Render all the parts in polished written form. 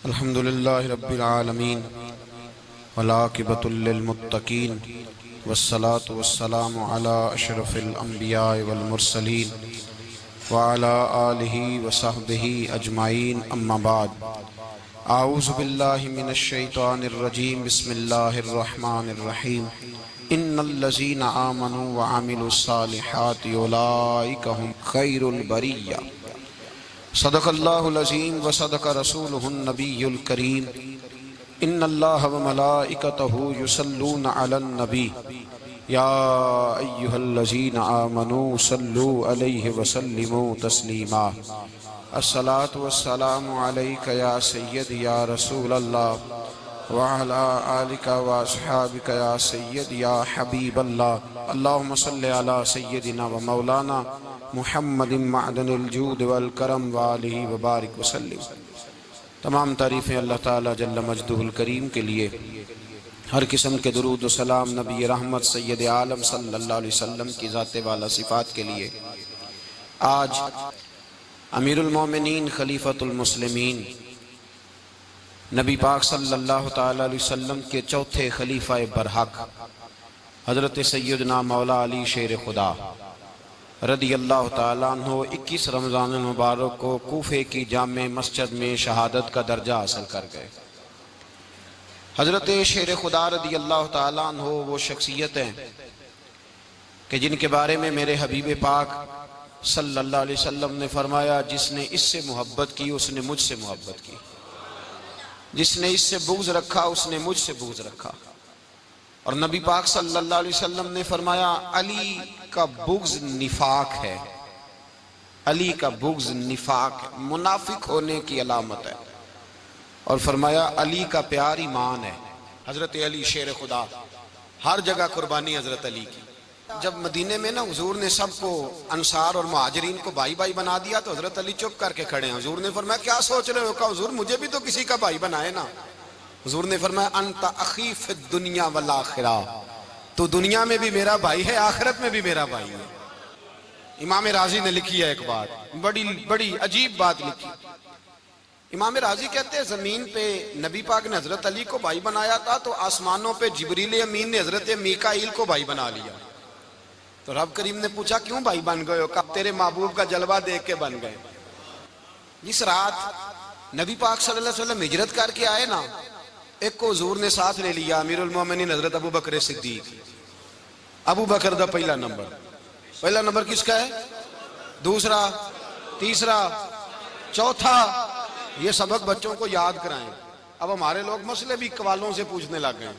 अल्हम्दुलिल्लाहि रब्बिल आलमीन वलाकिबतुल लिल मुत्तकीन वस्सलातु वस्सलामु अला अशरफिल अंबिया वल मुरसलीन व अला आलिहि व सहबिहि अजमाइन अम्मा बाद। आऊज़ु बिल्लाहि मिनश शैतानिर रजीम बिस्मिल्लाहिर रहमानिर रहीम। इन्नल्लज़ीना आमनू व अमिलुस सालिहाति उलाइका हुम खैरुल बरिया। सदक़ल्लाहुल अज़ीम व सदक़ रसूलुहुन नबियुल करीम। इन्नल्लाह व मलाइकतहु युसल्लूना अलन नबी या अय्युहल्लज़ीना आमनू सल्लू अलैहि व सल्लिमू तस्लीमा। अस्सलातु वस्सलामु अलैका या सय्यदी या रसूलल्लाह व अला आलिका व अस्हाबिका या सय्यदी या हबीबल्लाह। अल्लाहुम्मा सल्लि अला सय्यदिना व मौलाना मुहम्मदिन मअदनिल जूद वल करम व आलिहि व बारिक व सल्लिम। तमाम तारीफ़ें अल्लाह ताला जल्ल मजदुहुल करीम के लिए। हर किस्म के दुरूद व सलाम नबी रहमत सय्यद आलम सल्लल्लाहु अलैहि वसल्लम की ज़ाते वाला सिफ़ात के लिए। आज अमीरुल मोमिनीन खलीफतुल मुस्लिमीन नबी पाक सल्लल्लाहु ताला अलैहि वसल्लम के चौथे खलीफा बरहक हज़रत सय्यदना मौला अली शेर खुदा रदी अल्लाह ताला अन्हु 21 रमज़ान मुबारक को कूफे की जामे मस्जिद में शहादत का दर्जा हासिल कर गए। हज़रत शेर खुदा रदी अल्लाह ताला अन्हु वो शख्सियत हैं कि जिनके बारे में मेरे हबीब पाक सल्लल्लाहु अलैहि वसल्लम ने फरमाया, जिसने इससे मोहब्बत की उसने मुझसे मोहब्बत की, जिसने इससे बुग़्ज़ रखा उसने मुझसे बुग़्ज़ रखा। और नबी पाक सल्लल्लाहु अलैहि वसल्लम ने फरमाया, अली का बुग़्ज़ निफाक है, अली का बुग़्ज़ निफाक है, मुनाफिक होने की अलामत है। और फरमाया अली का प्यार ईमान है। हज़रत अली शेर खुदा, हर जगह कुर्बानी हज़रत अली की। जब मदीने में ना हुजूर ने सबको अंसार और मुहाजिरीन को भाई भाई बना दिया तो हज़रत अली चुप करके खड़े हैं। हुजूर ने फरमाया क्या सोच रहे हो? कहा हुजूर मुझे भी तो किसी का भाई बनाए ना। हुजूर ने फरमाया अंत अखी फिद दुनिया वल आखिरा, तो दुनिया में भी मेरा भाई है, आखिरत में भी मेरा भाई है। इमाम राजी ने लिखी है एक बात, बड़ी बड़ी अजीब बात लिखी। इमाम राजी कहते हैं जमीन पे नबी पाक ने हजरत अली को भाई बनाया था तो आसमानों पे जिब्रील अमीन ने हजरत मीकाईल को भाई बना लिया। तो रब करीम ने पूछा क्यों भाई बन गए हो? कब तेरे महबूब का जलवा देख के बन गए। जिस रात नबी पाक सल्लल्लाहु अलैहि वसल्लम हिजरत करके आए ना, एक को हुजूर ने साथ ले लिया, अमीरुल मोमिनीन हजरत अबू बकर सिद्दीक। अबू बकर दा पहला नंबर किसका है? दूसरा, तीसरा, चौथा। ये सबक बच्चों को याद कराएं। अब हमारे लोग मसले भी कवालों से पूछने लग गए,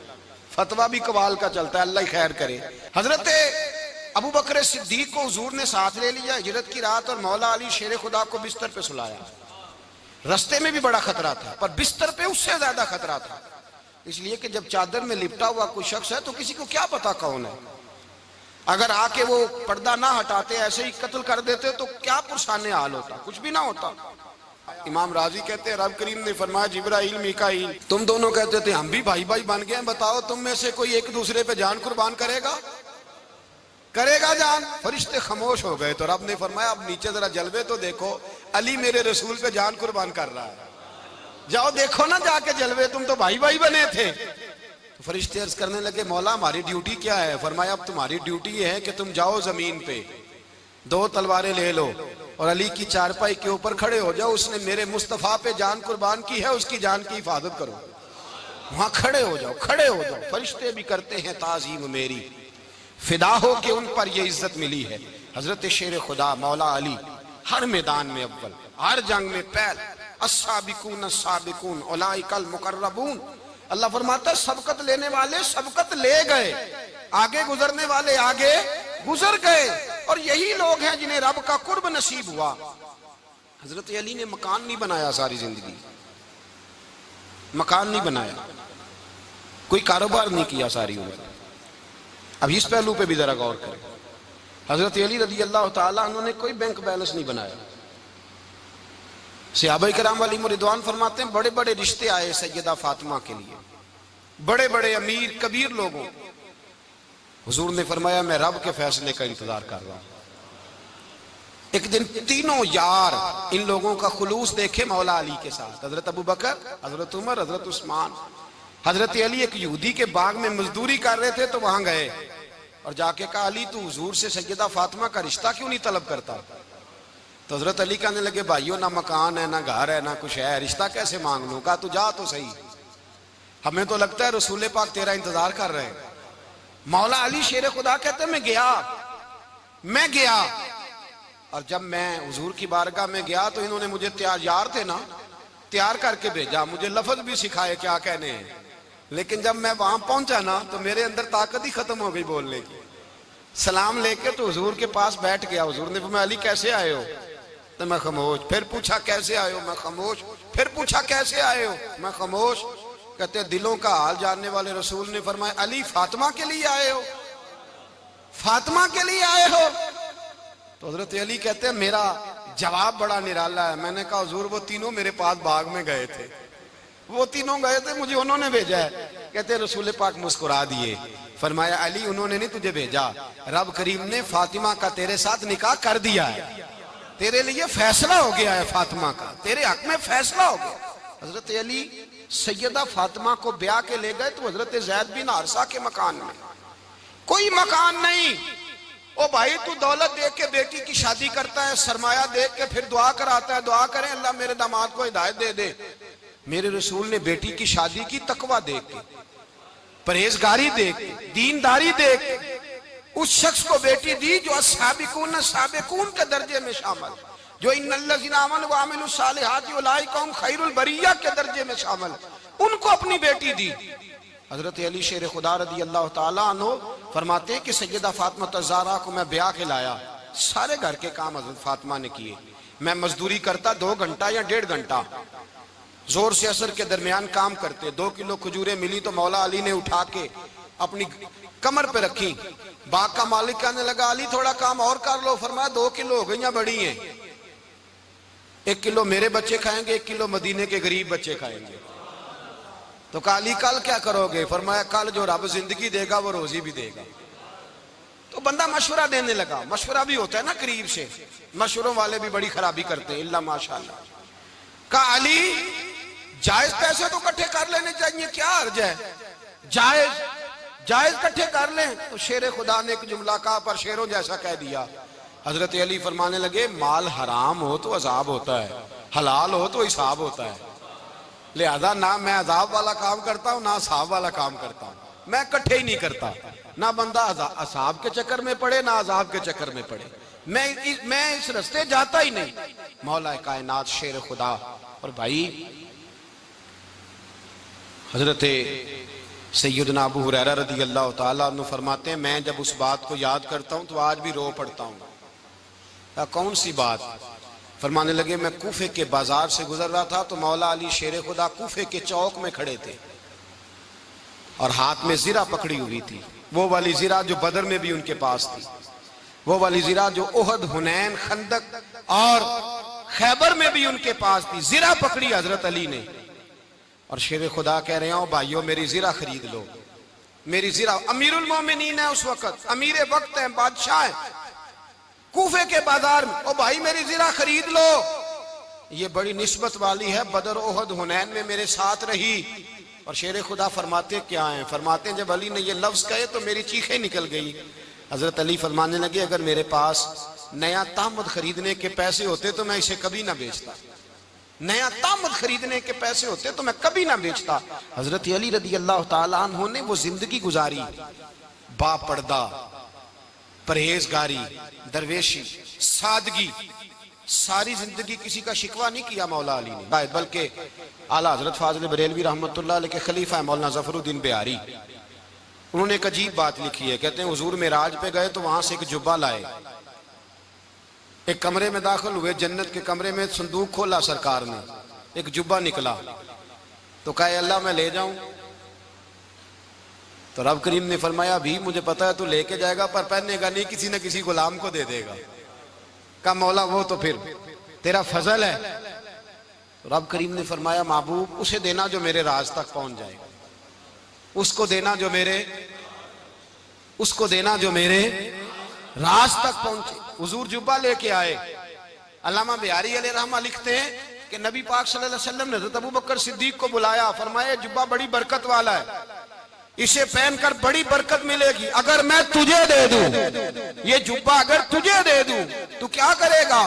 फतवा भी कवाल का चलता है, अल्लाह खैर करे। हजरत अबू बकर सिद्दीक को हुजूर ने साथ ले लिया हिजरत की रात और मौला अली शेर खुदा को बिस्तर पे सुलाया। रस्ते में भी बड़ा खतरा था पर बिस्तर पे उससे ज्यादा खतरा था, इसलिए कि जब चादर में लिपटा हुआ कोई शख्स है तो किसी को क्या पता कौन है। अगर आके वो पर्दा ना हटाते ऐसे ही कत्ल कर देते तो क्या पुरसाने हाल होता, कुछ भी ना होता। इमाम राजी कहते हैं रब करीम ने फरमाया जिब्राइल मीकाईल तुम दोनों कहते थे हम भी भाई भाई बन गए, बताओ तुम में से कोई एक दूसरे पे जान कुर्बान करेगा जान? फरिश्ते खामोश हो गए। तो रब ने फरमाया अब नीचे जरा जलवे तो देखो, अली मेरे रसूल पे जान कुर्बान कर रहा है, जाओ देखो ना जाके जलवे, तुम तो भाई भाई बने थे। तो फरिश्ते अर्ज करने लगे मौला हमारी ड्यूटी क्या है? फरमाया अब तुम्हारी ड्यूटी ये है कि तुम जाओ जमीन पे 2 तलवारें ले लो और अली की चारपाई के ऊपर खड़े हो जाओ, उसने मेरे मुस्तफा पे जान कुर्बान की है, उसकी जान की हिफाजत करो। वहां खड़े हो जाओ। फरिश्ते भी करते हैं ताजीम मेरी, फिदा हो के उन पर ये इज्जत मिली है। हजरत शेर खुदा मौला अली हर मैदान में अव्वल, हर जंग में पहल। अस्साबिकून अस्साबिकून उलाइकल मुकर्रबून। अल्लाह फरमाता सबकत लेने वाले सबकत ले गए, आगे गुजरने वाले आगे गुजर गए, और यही लोग हैं जिन्हें रब का कुर्ब नसीब हुआ। हजरत अली ने मकान नहीं बनाया, सारी जिंदगी मकान नहीं बनाया, कोई कारोबार नहीं किया सारी उम्र। अब इस पहलू पे भी जरा गौर करें। हजरत अली रदी अल्लाह ताला उन्होंने कोई बैंक बैलेंस नहीं बनाया। सहाबाए किराम अलैहिम रिदवान फरमाते हैं बड़े बड़े रिश्ते आए सैयदा फातिमा के लिए, बड़े बड़े अमीर कबीर लोगों। हुजूर ने फरमाया मैं रब के फैसले का इंतजार कर रहा हूं। एक दिन तीनों यार इन लोगों का खुलूस देखे मौला अली के साथ, हजरत अबू बकर, हजरत उमर, हजरत उस्मान। हजरत अली एक यहूदी के बाग में मजदूरी कर रहे थे तो वहां गए और जाके कहा, अली तू हुजूर से सैयदा फातिमा का रिश्ता क्यों नहीं तलब करता? तो हजरत अली कहने लगे, भाइयों ना मकान है, ना घर है, ना कुछ है, रिश्ता कैसे मांग लूं? कहा तू जा तो सही, हमें तो लगता है रसूल पाक तेरा इंतजार कर रहे हैं। मौला अली शेर खुदा कहते मैं गया और जब मैं हुजूर की बारगाह में गया तो इन्होंने मुझे यार थे ना, तैयार करके भेजा, मुझे लफ्ज भी सिखाए क्या कहने हैं। लेकिन जब मैं वहां पहुंचा ना तो मेरे अंदर ताकत ही खत्म हो गई बोलने की। सलाम लेके तो हुजूर के पास बैठ गया। हुजूर ने पूछा, अली कैसे आए हो? तो मैं खामोश। फिर पूछा कैसे आए हो? मैं खामोश। फिर पूछा कैसे आए हो? मैं खामोश। कहते दिलों का हाल जानने वाले रसूल ने फरमाया, अली फातिमा के लिए आए हो? फातिमा के लिए आए हो? तो हजरत अली कहते हैं मेरा जवाब बड़ा निराला है। मैंने कहा हुजूर वो तीनों मेरे पास बाग में गए थे, वो तीनों गए थे, मुझे उन्होंने भेजा है। कहते रसूल पाक मुस्कुरा दिए, फरमाया अली उन्होंने नहीं तुझे भेजा, रब करीम ने फातिमा का तेरे साथ निकाह कर दिया है, तेरे लिए फैसला हो गया है, फातिमा का तेरे हक में फैसला हो गया। हजरत अली सैयदा फातिमा को ब्याह के ले गए तो हजरत ज़ैद बिन हारिसा के मकान में कोई मकान नहीं। ओ भाई तू दौलत देख के बेटी की शादी करता है, सरमाया देख के फिर दुआ कराता है, दुआ करें अल्लाह मेरे दामाद को हिदायत दे दे। मेरे रसूल ने बेटी की शादी की तकवा देख के, परहेजगारी देख के, दीनदारी देख के उस शख्स को बेटी दी जो साबिकून साबिकून के दर्जे में शामिल, जो इन्नल्लज़ीना आमनू व अमिलुस सालिहाति उलाइका हुम खैरुल बरिया के दर्जे में शामिल, उनको अपनी बेटी दी। हजरत अली शेर खुदा रदी अल्लाह ताला अन्हु फरमाते कि सैयदा फातिमा ज़हरा को मैं ब्याह के लाया, सारे घर के काम हजरत फातिमा ने किए। मैं मजदूरी करता 2 घंटा या 1.5 घंटा, जोर से असर के दरमियान काम करते। 2 किलो खजूरें मिली तो मौला अली ने उठा के अपनी कमर पे रखी। बाग का मालिक कहने लगा, अली थोड़ा काम और कर लो। फरमाया 2 किलो हो गई, बड़ी हैं, 1 किलो मेरे बच्चे खाएंगे, 1 किलो मदीने के गरीब बच्चे खाएंगे। तो कहा अली कल क्या करोगे? फरमाया कल जो रब जिंदगी देगा वो रोजी भी देगा। तो बंदा मशवरा देने लगा। मशवरा भी होता है ना करीब से, मशवरों वाले भी बड़ी खराबी करते हैं, इल्ला माशाअल्लाह। कहा अली जायज पैसे तो इकट्ठे कर लेने चाहिए, क्या अर्ज है? जायज इकट्ठे कर लें। तो शेर खुदा ने एक जुमला कहा पर शेरों जैसा कह दिया। हजरत अली फरमाने लगे, माल हराम हो तो अजाब होता है, हलाल हो तो हिसाब होता है। लिहाजा ना मैं अजाब वाला काम करता हूँ ना हिसाब वाला काम करता हूँ, मैं इकट्ठे ही नहीं करता। ना बंदा असाब के चक्कर में पड़े ना अजाब के चक्कर में पड़े, मैं इस रास्ते जाता ही नहीं। मौला कायनात शेर खुदा। और भाई हजरत सैयदना अबू हुरैरा रदी अल्लाह ताला अन्हु फरमाते हैं, मैं जब उस बात को याद करता हूँ तो आज भी रो पड़ता हूँ। कौन सी बात? फरमाने लगे, मैं कूफे के बाजार से गुजर रहा था तो मौला अली शेर खुदा कूफे के चौक में खड़े थे और हाथ में जीरा पकड़ी हुई थी, वो वाली जीरा जो बदर में भी उनके पास थी, वो वाली जीरा जो ओहद, हुनैन, खंदक और खैबर में भी उनके पास थी। जीरा पकड़ी हजरत अली ने और शेर खुदा कह रहे हो, भाइयों मेरी जीरा खरीद लो, मेरी जीरा। अमीरुल मोमिनीन है उस वक्त, अमीर वक्त है, बादशाह है, कूफे के बाजार में। ओ भाई मेरी जीरा खरीद लो, ये बड़ी निस्बत वाली है, बदर, ओहद, हुनैन में मेरे साथ रही। और शेर खुदा फरमाते क्या हैं? फरमाते हैं जब अली ने ये लफ्ज कहे तो मेरी चीखें निकल गई। हजरत अली फरमाने लगे, अगर मेरे पास नया तामद खरीदने के पैसे होते तो मैं इसे कभी ना बेचता, नया तामद खरीदने के पैसे होते तो मैं कभी ना बेचता। हजरत अली रदी अल्लाह ताला अन्हु ने वो जिंदगी गुजारी, बापर्दा, परहेजगारी, दरवेशी, सादगी, सारी जिंदगी किसी का शिकवा नहीं किया मौला अली ने। बल्कि आला हजरत फाजिल बरेलवी रहमतुल्लाह अलैह के खलीफा है मौलाना जफरुद्दीन बिहारी, उन्होंने एक अजीब बात लिखी है। कहते हैं हुजूर मेराज पे गए तो वहां से एक जुब्बा लाए, एक कमरे में दाखिल हुए, जन्नत के कमरे में संदूक खोला सरकार ने, एक जुब्बा निकला तो कहा अल्लाह मैं ले जाऊं? तो रब करीम ने फरमाया, भी मुझे पता है तू लेके जाएगा पर पहनेगा नहीं, किसी न किसी गुलाम को दे देगा। कहा मौला वो तो फिर तेरा फजल है। तो रब करीम ने फरमाया, महबूब उसे देना जो मेरे राज तक पहुंच जाएगा, उसको देना जो मेरे राज तक पहुंचे। हुजूर जुब्बा लेके आए, अल्लामा बिहारी अलैहि रहमा लिखते हैं कि नबी पाक सल्लल्लाहु अलैहि वसल्लम ने हज़रत अबू बकर सिद्दीक को बुलाया, फरमाया जुब्बा बड़ी बरकत वाला है, इसे पहनकर बड़ी बरकत मिलेगी। अगर मैं तुझे दे दूं, ये जुब्बा अगर तुझे दे दूं तो क्या करेगा?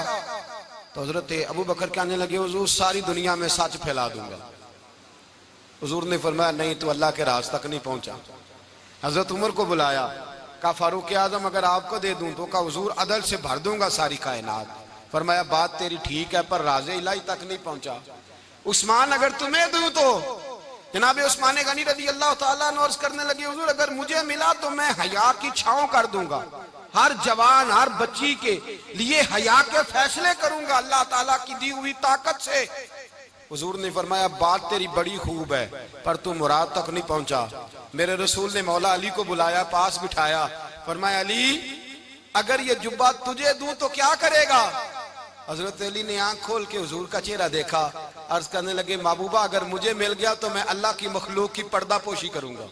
तो हजरत अबू बकर कहने लगे, हुजूर सारी दुनिया में सच फैला दूंगा। हुजूर ने फरमाया नहीं, तो अल्लाह के राज तक नहीं पहुंचा। हजरत उमर को बुलाया, कहा फारूक आजम अगर आपको दे दूं तो, कहा हुजूर अदल से भर दूंगा सारी कायनात। फरमाया बात तेरी ठीक है, पर राज़े इलाही तक नहीं पहुंचा। उस्मान अगर तुम्हें दूं तो, जनाब उस्मान गनी रज़ी अल्लाह ताला अन्हु अर्ज़ करने लगे, हुजूर अगर मुझे मिला तो मैं हया की छांव कर दूंगा, हर जवान हर बच्ची के लिए हया के फैसले करूंगा अल्लाह ताला की दी हुई ताकत से। हुजूर ने फरमाया बात तेरी बड़ी खूब है, पर तू मुराद तक नहीं पहुंचा। मेरे रसूल ने मौला अली को बुलाया, पास बिठाया, फरमाया अली अगर ये जुब्बा तुझे दूं तो क्या करेगा? हजरत अली ने आंख खोल के हुजूर का चेहरा देखा, अर्ज करने लगे महबूबा अगर मुझे मिल गया तो मैं अल्लाह की मखलूक की पर्दा पोशी करूंगा,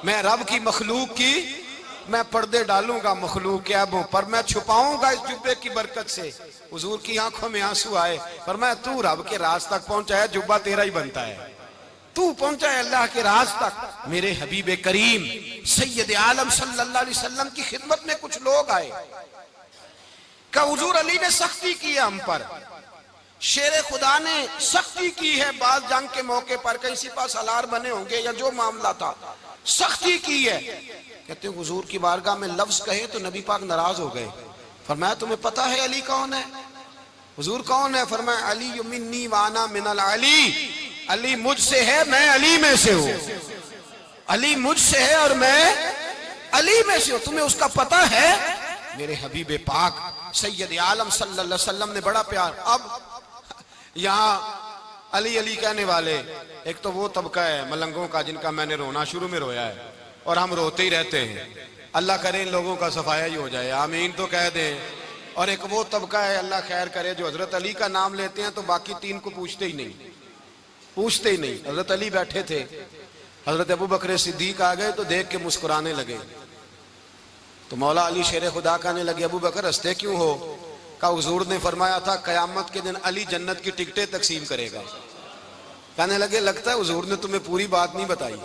मैं रब की मखलूक की मैं पर्दे डालूंगा मखलूक के ऐबों पर, मैं छुपाऊंगा इस जुब्बे की बरकत से। हुजूर की आंखों में आंसू आए, पर मैं तू रब के राज तक पहुंचा है, जुब्बा तेरा ही बनता है, तू पहुंचा है अल्लाह के राज तक। मेरे हबीब करीम सैयद आलम सल्लल्लाहु अलैहि वसल्लम की खिदमत में कुछ लोग आए, का हुजूर अली ने सख्ती की है हम पर, शेर खुदा ने सख्ती की है, बात जंग के मौके पर कहीं सिपा सालार बने होंगे या जो मामला था, सख्ती की है। कहते हैं हुजूर की बारगाह में लफ्ज कहे तो नबी पाक नाराज हो गए। फरमाया तुम्हें पता है अली कौन है? हुजूर कौन है? फरमाया अली मिन्नी वाना मिनल अली, अली मुझसे है मैं अली में से हूं, अली मुझसे है और मैं अली में से हूं, तुम्हें उसका पता है? मेरे हबीब पाक सैयद आलम सल्लल्लाहु अलैहि वसल्लम ने बड़ा प्यार। अब यहाँ अली अली कहने वाले एक तो वो तबका है मलंगों का जिनका मैंने रोना शुरू में रोया है और हम रोते ही रहते हैं, अल्लाह करे इन लोगों का सफाया ही हो जाए, आमीन तो कह दें। और एक वो तबका है अल्लाह खैर करे जो हजरत अली का नाम लेते हैं तो बाकी तीन को पूछते ही नहीं, पूछते ही नहीं। हजरत अली बैठे थे, हजरत अबू बकर सिद्दीक आ गए तो देख के मुस्कुराने लगे, तो मौला अली शेर खुदा कहने लगे अबू बकर हंसते क्यों हो? का हुजूर ने फरमाया था कयामत के दिन अली जन्नत की टिकटें तकसीम करेगा। कहने लगे लगता है हुजूर ने तुम्हें पूरी बात नहीं बताई।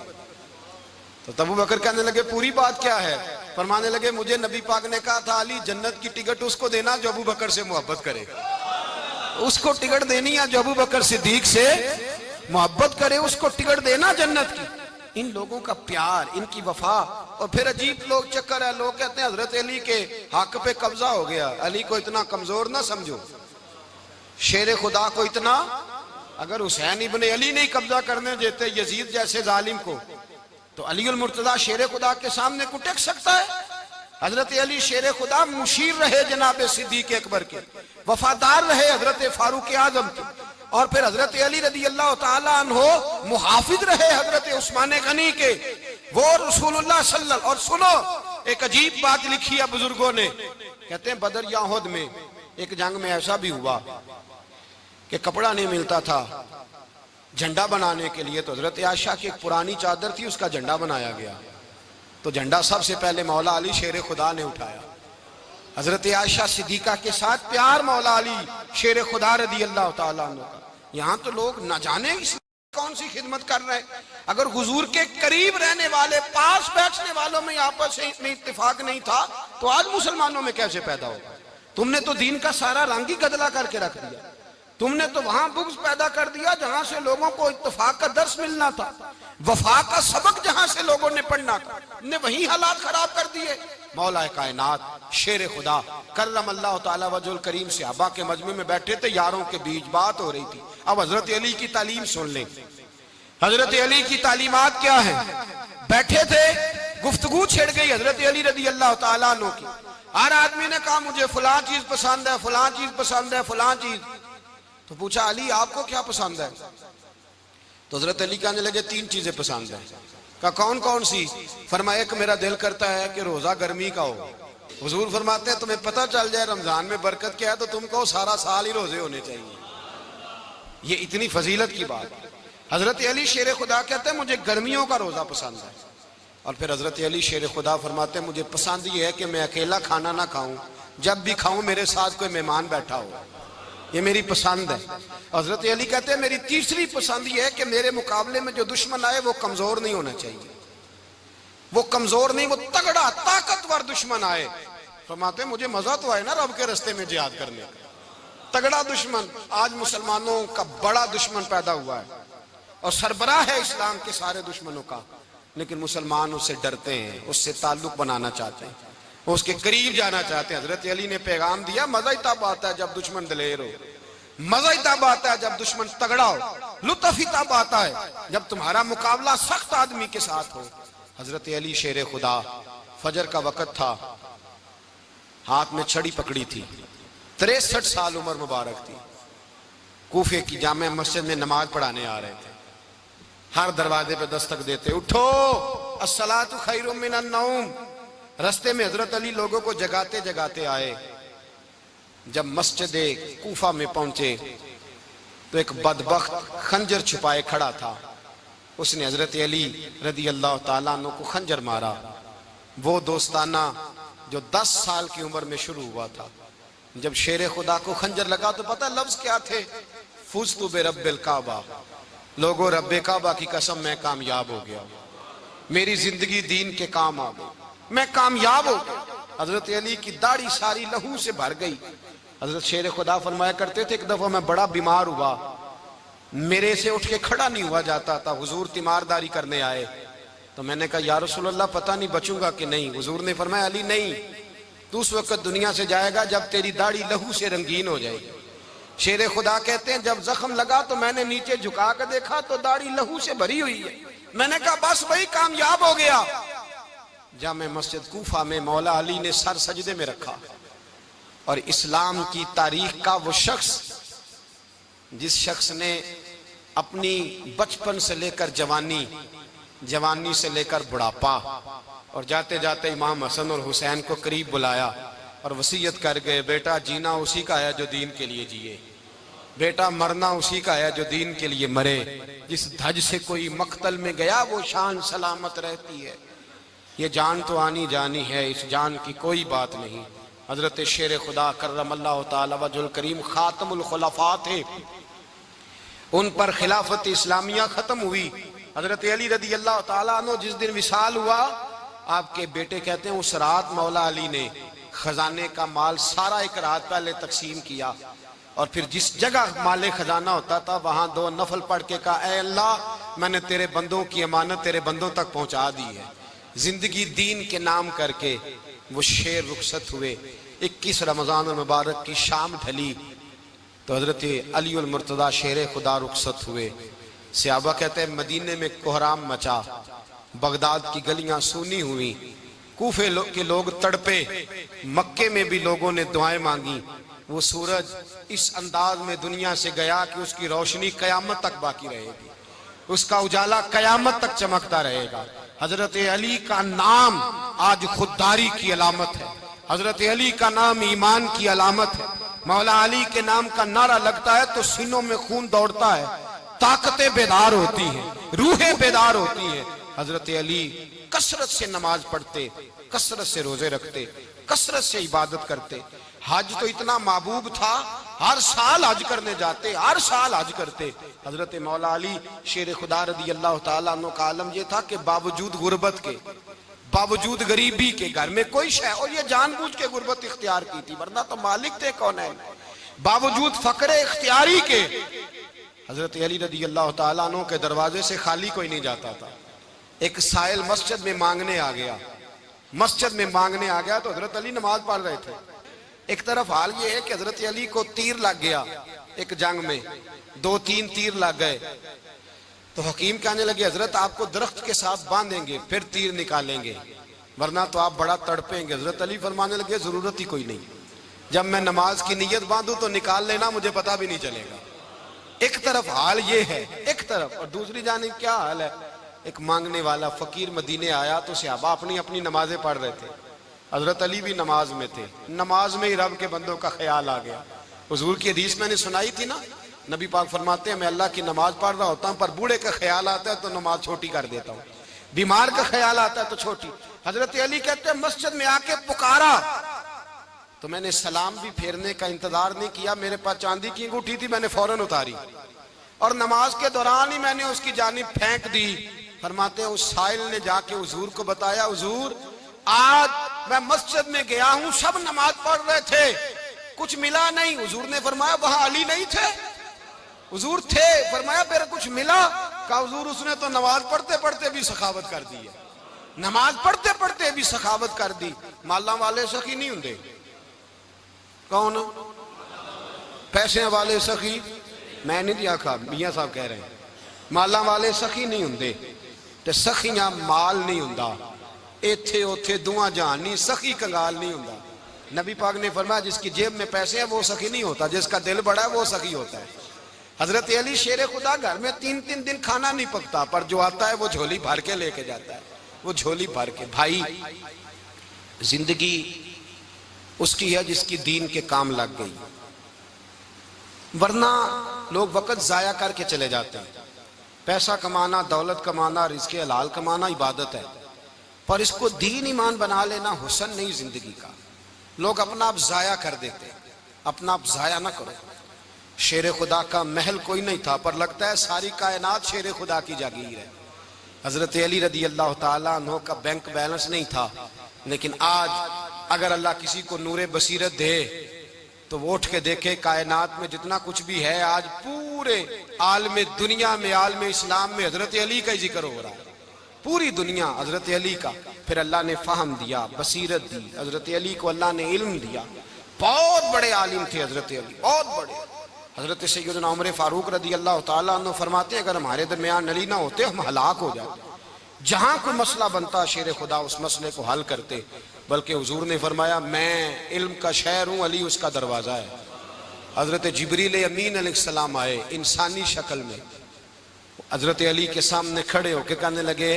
तो अबू बकर कहने लगे पूरी बात क्या है? फरमाने लगे मुझे नबी पाक ने कहा था अली जन्नत की टिकट उसको देना जो अबू बकर से मोहब्बत करे, उसको टिकट देनी है जो अबू बकर सिद्दीक से मोहब्बत करे, उसको टिकट देना जन्नत की। इन लोगों का प्यार, इनकी वफा। और फिर अजीब लोग चक्कर है, लोग कहते हैं हजरत अली के हक पे कब्जा हो गया, अली को इतना कमजोर ना समझो, शेर खुदा को इतना, अगर हुसैन इब्ने अली नहीं कब्जा करने देते यजीद जैसे जालिम को तो अली उल मुर्तजा शेर खुदा के सामने को टेक सकता है? हजरत अली शेर खुदा मुशीर रहे जनाब सिद्दीक अकबर के, वफादार रहे हजरत फारूक आजम के, और फिर हजरत अली रज़ी अल्लाह ताला अन्हो मुहाफिज रहे हजरत उस्मान गनी के, वो रसूलुल्लाह सल्लल्लाहु। और सुनो एक अजीब बात लिखी है बुजुर्गों ने, कहते हैं बदर या उहद में एक जंग में ऐसा भी हुआ कि कपड़ा नहीं मिलता था झंडा बनाने के लिए, तो हजरत आयशा की एक पुरानी चादर थी उसका झंडा बनाया गया, तो झंडा सबसे पहले मौला अली शेर खुदा ने उठाया। हजरत आयशा सिद्दीका के साथ प्यार मौला अली शेर खुदा रज़ी अल्लाह ताला अन्हु का। यहाँ तो लोग न जाने कौन सी खिदमत कर रहे हैं। अगर हुजूर के करीब रहने वाले पास बैठने वालों में आपस में इत्तेफाक नहीं था तो आज मुसलमानों में कैसे पैदा होगा? तुमने तो दीन का सारा रंग ही गदला करके रख दिया, तुमने तो वहां बुग़्ज़ पैदा कर दिया जहां से लोगों को इत्तेफाक का दर्स मिलना था, वफा का सबक जहां से लोगों ने पढ़ना था, ने वही हालात खराब कर दिए। मौला कायनात शेर खुदा करम अल्लाह ताला वजहुल करीम सहाबा के मजमे में बैठे थे, यारों के बीच बात हो रही थी। अब हजरत अली की तालीम सुन लें, हजरत अली की तालीमात क्या है? बैठे थे, गुफ्तगू छिड़ गई हजरत अली रज़ी अल्लाह ताला अन्हु की। हर आदमी ने कहा मुझे फलां चीज पसंद है, फलां चीज पसंद है, फलां चीज। तो पूछा अली आपको क्या पसंद है? तो हजरत अली कहने लगे तीन चीजें पसंद है। कहा कौन कौन सी? फरमाया एक मेरा दिल करता है कि रोजा गर्मी का हो। हुजूर फरमाते हैं तुम्हें पता चल जाए रमजान में बरकत क्या है तो तुम कहो सारा साल ही रोजे होने चाहिए, ये इतनी फजीलत की बात। हजरत अली शेर खुदा कहते हैं मुझे गर्मियों का रोजा पसंद है। और फिर हजरत अली शेर खुदा फरमाते हैं मुझे पसंद ये है कि मैं अकेला खाना ना खाऊं, जब भी खाऊं मेरे साथ कोई मेहमान बैठा हो, ये मेरी पसंद है। हजरत अली कहते हैं मेरी तीसरी पसंद ये है कि मेरे मुकाबले में जो दुश्मन आए वो कमजोर नहीं होना चाहिए, वो कमजोर नहीं, वो तगड़ा ताकतवर दुश्मन आए। फरमाते हैं मुझे मजा तो आए ना रब के रास्ते में जिहाद करने का, तगड़ा दुश्मन। आज मुसलमानों का बड़ा दुश्मन पैदा हुआ है और सरबराह है इस्लाम के सारे दुश्मनों का, लेकिन मुसलमान उससे डरते हैं, उससे ताल्लुक बनाना चाहते हैं, उसके करीब जाना चाहते हैं। हजरत अली ने पैगाम दिया मजा ही तब आता है जब दुश्मन दलेर हो, मजा ही तब आता है जब दुश्मन तगड़ा हो, लुत्फ ही तब आता है जब तुम्हारा मुकाबला सख्त आदमी के साथ हो। हजरत अली शेर खुदा, फजर का वक्त था, हाथ में छड़ी पकड़ी थी, 63 साल उम्र मुबारक थी, कूफे की जामे मस्जिद में नमाज पढ़ाने आ रहे थे। हर दरवाजे पे दस्तक देते, उठो अस्सलातु खैरुम मिनन नौम। रास्ते में हजरत अली लोगों को जगाते जगाते आए। जब मस्जिद कूफा में पहुंचे तो एक बदबख्त खंजर छुपाए खड़ा था, उसने हजरत अली रदी अल्लाह ताला अन्हु को खंजर मारा। वो दोस्ताना जो 10 साल की उम्र में शुरू हुआ था। जब शेर खुदा को खंजर लगा तो पता लफ्ज क्या थे, फुज़्तु बिरब्बिल काबा, लोगों रब्बे काबा की कसम मैं कामयाब हो गया, मेरी जिंदगी दीन के काम आ गई, मैं कामयाब हो गया। हजरत अली की दाढ़ी सारी लहू से भर गई। हजरत शेर खुदा फरमाया करते थे एक दफा मैं बड़ा बीमार हुआ, मेरे से उठ के खड़ा नहीं हुआ जाता था, हुजूर तीमारदारी करने आए तो मैंने कहा या रसूल अल्लाह पता नहीं बचूंगा कि नहीं। हुजूर ने फरमाया अली नहीं, तू उस वक्त दुनिया से जाएगा जब तेरी दाढ़ी लहू से रंगीन हो जाएगी। शेर खुदा कहते हैं जब जख्म लगा तो मैंने नीचे झुका कर देखा तो दाढ़ी लहू से भरी हुई है। मैंने कहा बस वही कामयाब हो गया। जामे मस्जिद कूफा में मौला अली ने सर सजदे में रखा और इस्लाम की तारीख का वो शख्स जिस शख्स ने अपनी बचपन से लेकर जवानी, जवानी से लेकर बुढ़ापा और जाते जाते इमाम हसन और हुसैन को करीब बुलाया और वसीयत कर गए बेटा जीना उसी का है जो दीन के लिए जिए, बेटा मरना उसी का है जो दीन के लिए मरे। जिस धज से कोई मक्तल में गया वो शान सलामत रहती है, ये जान तो आनी जानी है, इस जान की कोई बात नहीं। हजरत शेर खुदा करमल्लाहु ताला वजहुल करीम खातमुल खुलफा थे, उन पर खिलाफत इस्लामिया खत्म हुई। हजरत अली रदी अल्लाह ताला अन्हु जिस दिन विसाल हुआ, आपके बेटे कहते हैं उस रात मौला अली ने खजाने का माल सारा एक रात पहले तकसीम किया और फिर जिस जगह माले खजाना होता था वहां 2 नफल पढ़ के कहा ऐ अल्लाह मैंने तेरे बंदों की अमानत तेरे बंदों तक पहुंचा दी है। जिंदगी दीन के नाम करके वो शेर रुखसत हुए। 21 रमजान मुबारक की शाम ढली तो हजरत अली उल मुर्तदा शेर खुदा रुखसत हुए। सहाबा कहते हैं मदीने में कोहराम मचा, बगदाद की गलियां सूनी हुई, कूफे के लोग तड़पे, मक्के में भी लोगों ने दुआएं मांगी। वो सूरज इस अंदाज में दुनिया से गया कि उसकी रोशनी कयामत तक बाकी रहेगी, उसका उजाला कयामत तक चमकता रहेगा। हजरत अली का नाम आज खुददारी की अलामत है, हजरत अली का नाम ईमान की अलामत है। मौला अली के नाम का नारा लगता है तो सीनों में खून दौड़ता है, ताकतें बेदार होती हैं, रूहें बेदार होती हैं। हजरत अली कसरत से नमाज पढ़ते, कसरत से रोजे रखते, कसरत से इबादत करते। हज तो इतना महबूब था, हर साल हज करने जाते, हर साल हज करते। हजरत मौला अली शेर खुदा रदी अल्लाह ताला अन्हु का आलम यह था कि बावजूद गुर्बत के, बावजूद गरीबी के, घर में कोई शय, और ये जानबूझ के गुर्बत इख्तियार की थी वरना तो मालिक थे कौन है, बावजूद फकरे इख्तियारी के हजरत अली रदी अल्लाह ताला अन्हु के दरवाजे से खाली कोई नहीं जाता था। एक साइल मस्जिद में मांगने आ गया, मस्जिद में मांगने आ गया तो हजरत अली नमाज पढ़ रहे थे। एक तरफ हाल ये है कि हजरत अली को तीर लग गया, एक जंग में 2-3 तीर लग गए तो हकीम कहने लगे हजरत आपको दरख्त के साथ बांधेंगे फिर तीर निकालेंगे वरना तो आप बड़ा तड़पेंगे। हजरत अली फरमाने लगे जरूरत ही कोई नहीं, जब मैं नमाज की नीयत बांधू तो निकाल लेना, मुझे पता भी नहीं चलेगा। एक तरफ हाल ये है, एक तरफ, और दूसरी जानिब क्या हाल है, एक मांगने वाला फकीर मदीने आया तो सहाबा अपनी अपनी नमाजें पढ़ रहे थे, हजरत अली भी नमाज में थे। नमाज में ही रब के बंदों का ख्याल आ गया। हुजूर की हदीस मैंने सुनाई थी ना, नबी पाक फरमाते हैं मैं अल्लाह की नमाज पढ़ रहा होता हूँ पर बूढ़े का ख्याल आता है तो नमाज छोटी कर देता हूँ, बीमार का ख्याल आता है तो छोटी। हजरत अली कहते हैं मस्जिद में आके पुकारा तो मैंने सलाम भी फेरने का इंतजार नहीं किया, मेरे पास चांदी की अंगूठी थी, मैंने फौरन उतारी और नमाज के दौरान ही मैंने उसकी जानिब फेंक दी। फरमाते हैं उस साइल ने जाके हुजूर को बताया, हुजूर आज मैं मस्जिद में गया हूं, सब नमाज पढ़ रहे थे, कुछ मिला नहीं। हुजूर ने फरमाया वहां अली नहीं थे? हुजूर थे। फरमाया फिर कुछ मिला? कहा हुजूर उसने तो नमाज पढ़ते पढ़ते भी सखावत कर दी है, नमाज पढ़ते पढ़ते भी सखावत कर दी। माला वाले सखी नहीं होंगे? कौन? पैसे वाले सखी? मैं नहीं आखा, मियां साहब कह रहे हैं माला वाले सखी नहीं होंगे, ते सखियां माल नहीं होंदा। इथे उथे दुआ जहान नहीं, सखी कंगाल नहीं होंदा। नबी पाक ने फरमाया जिसकी जेब में पैसे हैं वो सखी नहीं होता, जिसका दिल बड़ा है वो सखी होता है। हजरत अली शेर खुदा घर में 3-3 दिन खाना नहीं पकता, पर जो आता है वो झोली भर के लेके जाता है, वो झोली भर के। भाई जिंदगी उसकी है जिसकी दीन के काम लग गई, वरना लोग वक्त जाया करके चले जाते हैं। पैसा कमाना, दौलत कमाना, रिज़्क़े हलाल कमाना इबादत है, पर इसको दीन ईमान बना लेना हुस्न नहीं जिंदगी का। लोग अपना आप जाया कर देते, अपना आप जाया ना करो। शेर खुदा का महल कोई नहीं था, पर लगता है सारी कायनात शेर खुदा की जागीर है। हजरत अली रदी अल्लाह ताला अन्हु का बैंक बैलेंस नहीं था, लेकिन आज अगर अल्लाह किसी को नूरे बसीरत दे तो वो उठ के देखे कायनात में जितना कुछ भी है, आज पूरे आलम दुनिया में, आलम इस्लाम में हजरत अली का ही जिक्र हो रहा है, पूरी दुनिया हजरत अली का। फिर अल्लाह ने फहम दिया, बसीरत दी, हजरत अली को अल्लाह ने इल्म दिया। बहुत बड़े आलिम थे हजरत अली, बहुत बड़े। हजरत सैयदना उमर फारूक रदी अल्लाह ताला अन्हु फरमाते अगर हमारे दरमियान अली ना होते हम हलाक हो जाते। जहां कोई मसला बनता शेर खुदा उस मसले को हल करते, बल्कि हुजूर ने फरमाया मैं इल्म का शहर हूं, अली उसका दरवाजा है। हजरत जिब्रील अमीन अलैहिस्सलाम आए इंसानी शक्ल में, हजरत अली के सामने खड़े होकर कहने लगे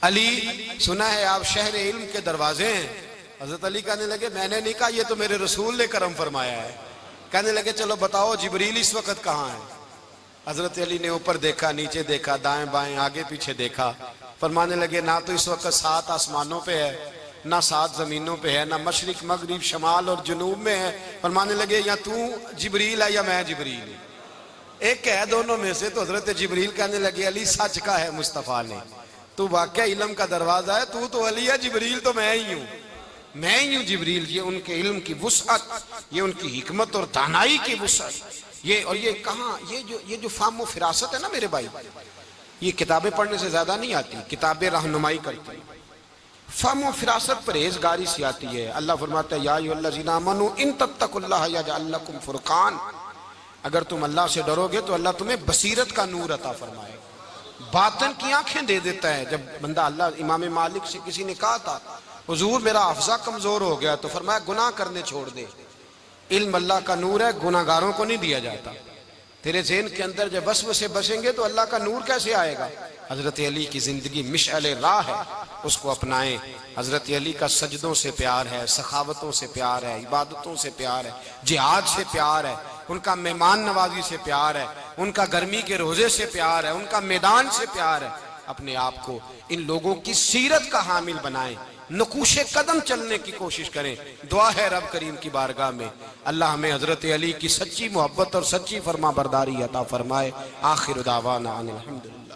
अली सुना है आप शहर इल्म के दरवाजे हैं। हजरत अली कहने लगे मैंने नहीं कहा, ये तो मेरे रसूल ने करम फरमाया है। कहने लगे चलो बताओ जिब्रील इस वक्त कहाँ है? हजरत अली ने ऊपर देखा, नीचे देखा, दाएं बाएं आगे पीछे देखा। फरमाने लगे ना तो इस वक्त 7 आसमानों पे है, ना 7 जमीनों पे है, ना मशरिक मगरिब शमाल और जुनूब में है। फरमाने लगे या तू जिब्रील है या मैं जिब्रील हूं, एक है दोनों में से। तो हजरत जिब्रील कहने लगे अली सच का है मुस्तफा ने, तू वाकई इल्म का दरवाजा है, तू तो अली है, जिब्रील तो मैं ही हूं, मैं ही हूं जिब्रील। ये उनके इल्म की वुसअत, ये उनकी हिकमत और दानाई की वुसअत। ये और ये कहाँ, ये जो फाहम व फिरासत है ना मेरे भाई, ये किताबें पढ़ने से ज्यादा नहीं आती, किताबें रहनुमाई करती। फाहम व फिरासत परहेजगारी से आती है। अल्लाह फरमाता है या अय्युहल्लज़ीना आमनू इन तत्तकुल्लाह यजअल लकुम फुरकान, अगर तुम अल्लाह से डरोगे तो अल्लाह तुम्हें बसीरत का नूर अता फरमाए, बातन की आंखें दे देता है। जब बंदा अल्लाह, इमाम मालिक से किसी ने कहा था हुजूर मेरा हफ्जा कमजोर हो गया, तो फरमाया गुनाह करने छोड़ दे, इल्म अल्लाह का नूर है, गुनाहगारों को नहीं दिया जाता। तेरे ज़हन के अंदर जब वसवसे बसेंगे तो अल्लाह का नूर कैसे आएगा? हजरत अली की जिंदगी मिशअल राह है, उसको अपनाएं। हजरत अली का सजदों से प्यार है, सखावतों से प्यार है, इबादतों से प्यार है, जिहाद से प्यार है, उनका मेहमान नवाजी से प्यार है, उनका गर्मी के रोजे से प्यार है, उनका मैदान से प्यार है। अपने आप को इन लोगों की सीरत का हामिल बनाएं, नकूशे कदम चलने की कोशिश करें। दुआ है रब करीम की बारगाह में अल्लाह हमें हजरत अली की सच्ची मोहब्बत और सच्ची फरमा बरदारी अता फरमाए। आखिर दावाना अनिल हम्दुलिल्लाह।